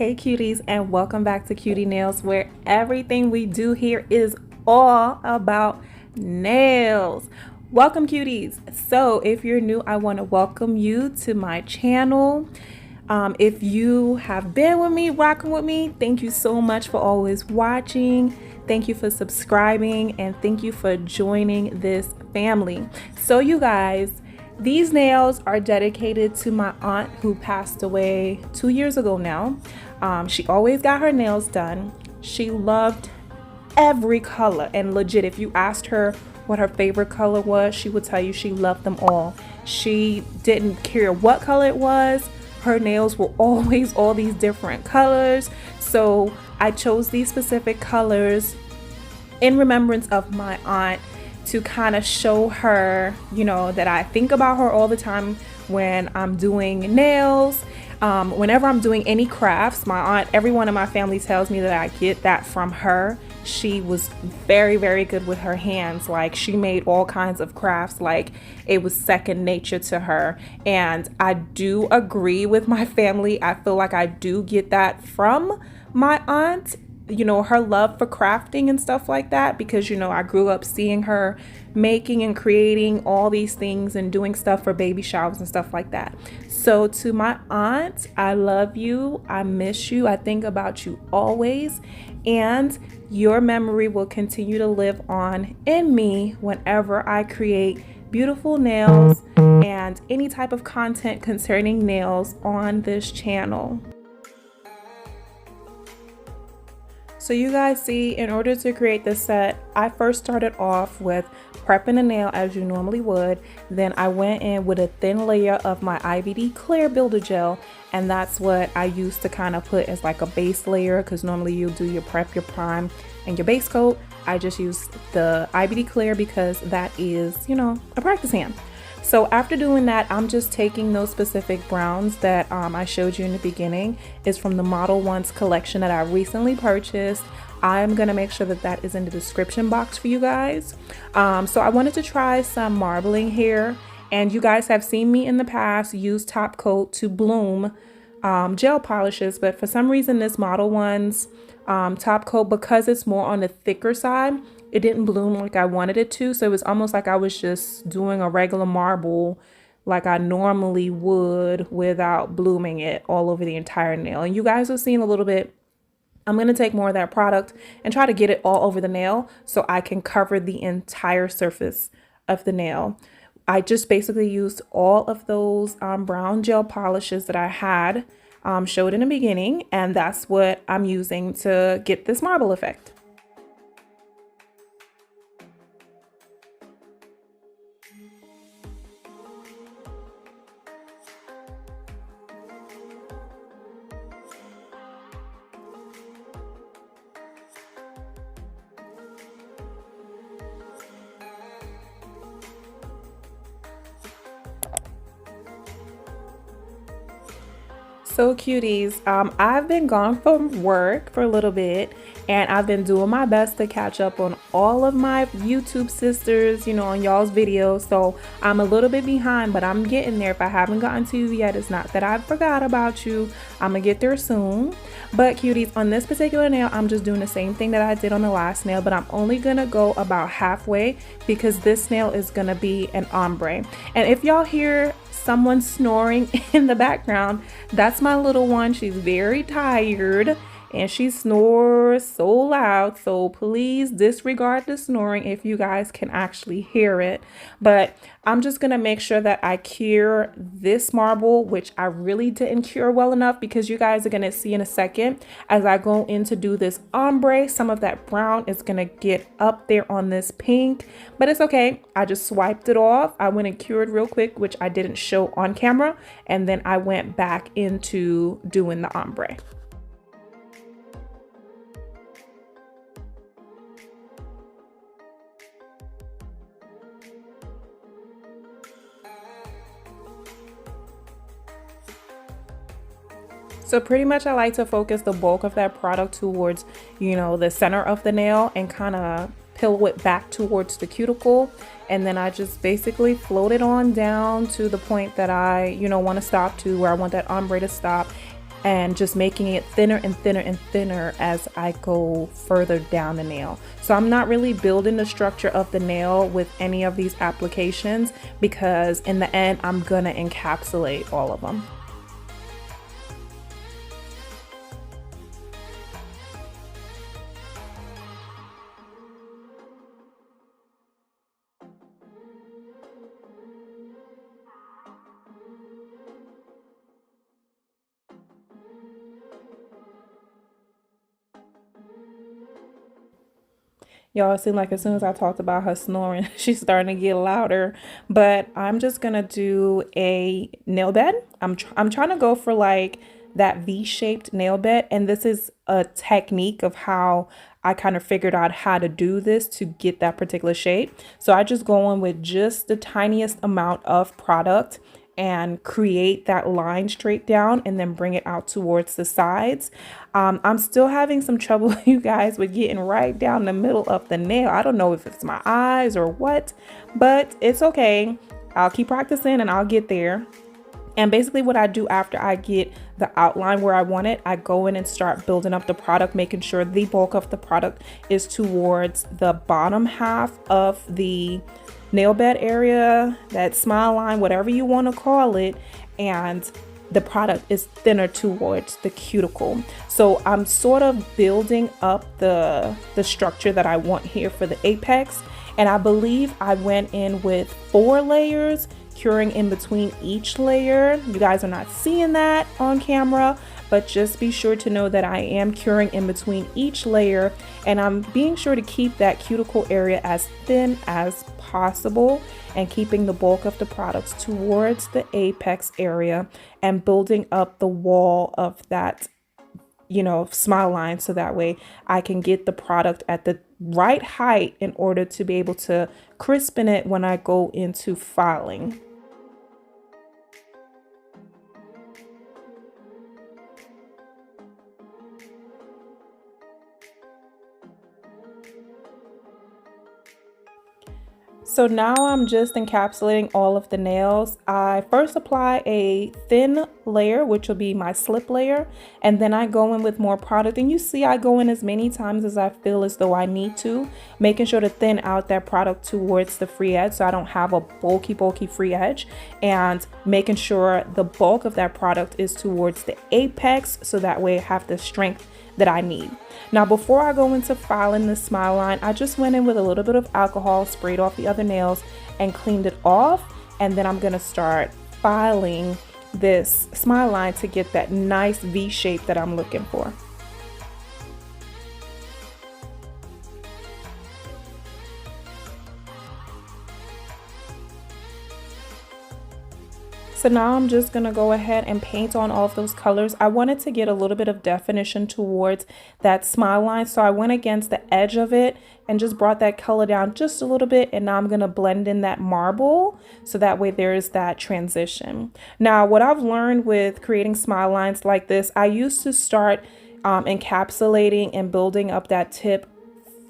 Hey cuties, and welcome back to Cutie Nails, where everything we do here is all about nails. Welcome cuties. So if you're new, I want to welcome you to my channel. If you have been with me, rocking with me, thank you so much for always watching. Thank you for subscribing, and thank you for joining this family. So you guys, these nails are dedicated to my aunt who passed away 2 years ago now. She always got her nails done. She loved every color, and legit, if you asked her what her favorite color was, she would tell you she loved them all. She didn't care what color it was. Her nails were always all these different colors. So I chose these specific colors in remembrance of my aunt, to kind of show her, that I think about her all the time when I'm doing nails. Whenever I'm doing any crafts, my aunt, everyone in my family tells me that I get that from her. She was very, very good with her hands. Like, she made all kinds of crafts like it was second nature to her. And I do agree with my family. I feel like I do get that from my aunt. Her love for crafting and stuff like that, because I grew up seeing her making and creating all these things and doing stuff for baby showers and stuff like that. So to my aunt, I love you, I miss you, I think about you always, and your memory will continue to live on in me whenever I create beautiful nails and any type of content concerning nails on this channel. So you guys see, in order to create this set, I first started off with prepping a nail as you normally would. Then I went in with a thin layer of my IBD Clear Builder Gel, and that's what I used to kind of put as like a base layer, because normally you do your prep, your prime, and your base coat. I just used the IBD Clear because that is, a practice hand. So after doing that, I'm just taking those specific browns that I showed you in the beginning. Is from the Model Ones collection that I recently purchased. I'm gonna make sure that that is in the description box for you guys. So I wanted to try some marbling here, and you guys have seen me in the past use Top Coat to bloom gel polishes, but for some reason this Model Ones Top Coat, because it's more on the thicker side, it didn't bloom like I wanted it to. So it was almost like I was just doing a regular marble like I normally would without blooming it all over the entire nail. And you guys have seen a little bit. I'm going to take more of that product and try to get it all over the nail so I can cover the entire surface of the nail. I just basically used all of those brown gel polishes that I had showed in the beginning, and that's what I'm using to get this marble effect. So cuties, I've been gone from work for a little bit, and I've been doing my best to catch up on all of my YouTube sisters, on y'all's videos. So I'm a little bit behind, but I'm getting there. If I haven't gotten to you yet, it's not that I forgot about you. I'm gonna get there soon. But cuties, on this particular nail, I'm just doing the same thing that I did on the last nail, but I'm only gonna go about halfway because this nail is gonna be an ombre. And if y'all hear someone snoring in the background, that's my little one. She's very tired and she snores so loud, so please disregard the snoring if you guys can actually hear it. But I'm just gonna make sure that I cure this marble, which I really didn't cure well enough, because you guys are gonna see in a second as I go in to do this ombre, some of that brown is gonna get up there on this pink, but it's okay. I just swiped it off. I went and cured real quick, which I didn't show on camera, and then I went back into doing the ombre. So pretty much I like to focus the bulk of that product towards, the center of the nail and kind of peel it back towards the cuticle. And then I just basically float it on down to the point that I, want to stop to, where I want that ombre to stop. and just making it thinner and thinner and thinner as I go further down the nail. So I'm not really building the structure of the nail with any of these applications, because in the end, I'm gonna encapsulate all of them. Y'all, it seemed like as soon as I talked about her snoring, she's starting to get louder. But I'm just gonna do a nail bed. I'm trying to go for like that V-shaped nail bed, and this is a technique of how I kind of figured out how to do this to get that particular shape. So I just go in with just the tiniest amount of product and create that line straight down and then bring it out towards the sides. I'm still having some trouble, you guys, with getting right down the middle of the nail. I don't know if it's my eyes or what, but it's okay. I'll keep practicing and I'll get there. And basically what I do after I get the outline where I want it, I go in and start building up the product, making sure the bulk of the product is towards the bottom half of the nail bed area, that smile line, whatever you want to call it, and the product is thinner towards the cuticle. So I'm sort of building up the structure that I want here for the apex, and I believe I went in with 4 layers, curing in between each layer. You guys are not seeing that on camera, but just be sure to know that I am curing in between each layer, and I'm being sure to keep that cuticle area as thin as possible and keeping the bulk of the products towards the apex area and building up the wall of that, you know, smile line, so that way I can get the product at the right height in order to be able to crispen it when I go into filing. So now I'm just encapsulating all of the nails. I first apply a thin layer, which will be my slip layer, and then I go in with more product. And you see I go in as many times as I feel as though I need to, making sure to thin out that product towards the free edge so I don't have a bulky free edge, and making sure the bulk of that product is towards the apex so that way I have the strength that I need. Now, before I go into filing the smile line, I just went in with a little bit of alcohol, sprayed off the other nails and cleaned it off. And then I'm gonna start filing this smile line to get that nice V shape that I'm looking for. So now I'm just gonna go ahead and paint on all of those colors. I wanted to get a little bit of definition towards that smile line, so I went against the edge of it and just brought that color down just a little bit, and now I'm gonna blend in that marble so that way there's that transition. Now, what I've learned with creating smile lines like this, I used to start encapsulating and building up that tip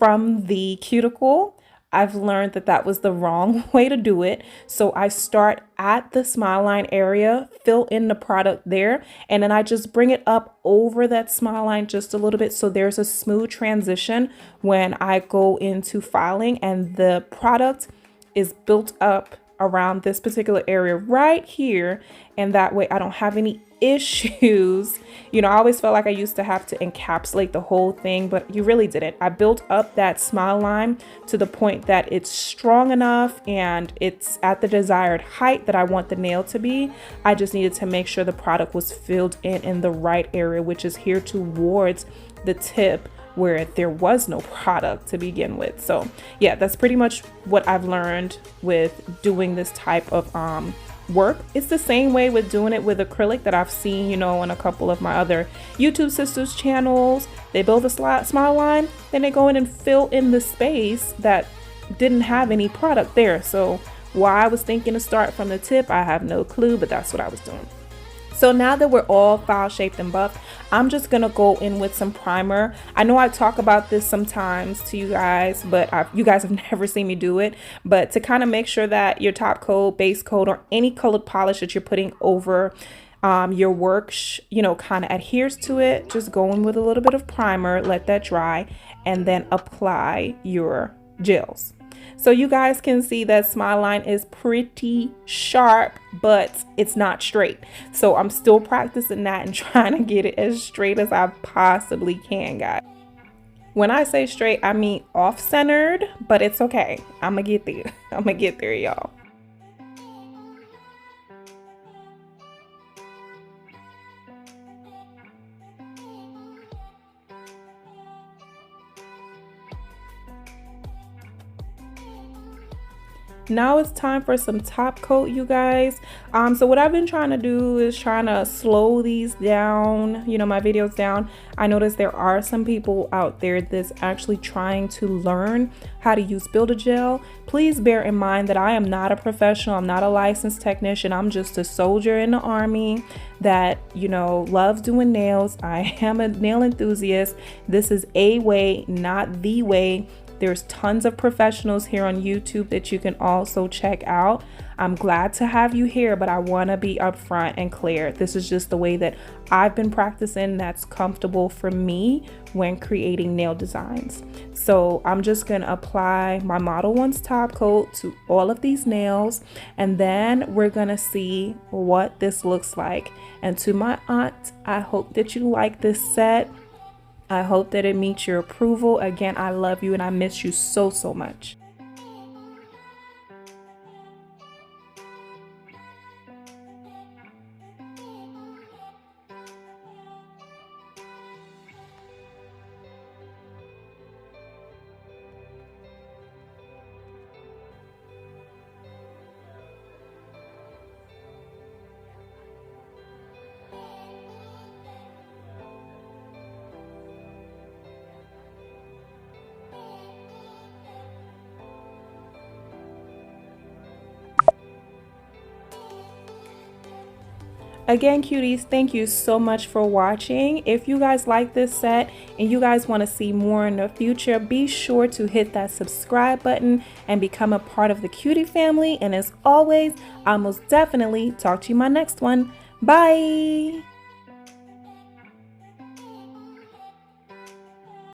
from the cuticle. I've learned that that was the wrong way to do it. So I start at the smile line area, fill in the product there, and then I just bring it up over that smile line just a little bit so there's a smooth transition when I go into filing and the product is built up around this particular area right here, and that way I don't have any issues. You know, I always felt like I used to have to encapsulate the whole thing, but you really didn't. I built up that smile line to the point that it's strong enough and it's at the desired height that I want the nail to be. I just needed to make sure the product was filled in the right area, which is here towards the tip where there was no product to begin with. So yeah, that's pretty much what I've learned with doing this type of work. It's the same way with doing it with acrylic that I've seen, you know, on a couple of my other YouTube sisters channels. They build a smile line, then they go in and fill in the space that didn't have any product there. So why I was thinking to start from the tip, I have no clue, but that's what I was doing. So now that we're all file shaped and buffed, I'm just gonna go in with some primer. I know I talk about this sometimes to you guys, but you guys have never seen me do it. But to kind of make sure that your top coat, base coat, or any colored polish that you're putting over your work, kind of adheres to it. Just go in with a little bit of primer, let that dry, and then apply your gels. So you guys can see that smile line is pretty sharp, but it's not straight. So I'm still practicing that and trying to get it as straight as I possibly can, guys. When I say straight, I mean off-centered, but it's okay. I'm gonna get there. I'm gonna get there, y'all. Now it's time for some top coat, you guys. So what I've been trying to do is trying to slow these down, my videos down. I noticed there are some people out there that's actually trying to learn how to use Build-A-Gel. Please bear in mind that I am not a professional. I'm not a licensed technician. I'm just a soldier in the army that, loves doing nails. I am a nail enthusiast. This is a way, not the way. There's tons of professionals here on YouTube that you can also check out. I'm glad to have you here, but I want to be upfront and clear. This is just the way that I've been practicing that's comfortable for me when creating nail designs. So I'm just going to apply my Model 1's top coat to all of these nails, and then we're going to see what this looks like. And to my aunt, I hope that you like this set. I hope that it meets your approval. Again, I love you and I miss you so, so much. Again, cuties, thank you so much for watching. If you guys like this set and you guys want to see more in the future, be sure to hit that subscribe button and become a part of the cutie family. And as always, I'll most definitely talk to you in my next one. Bye.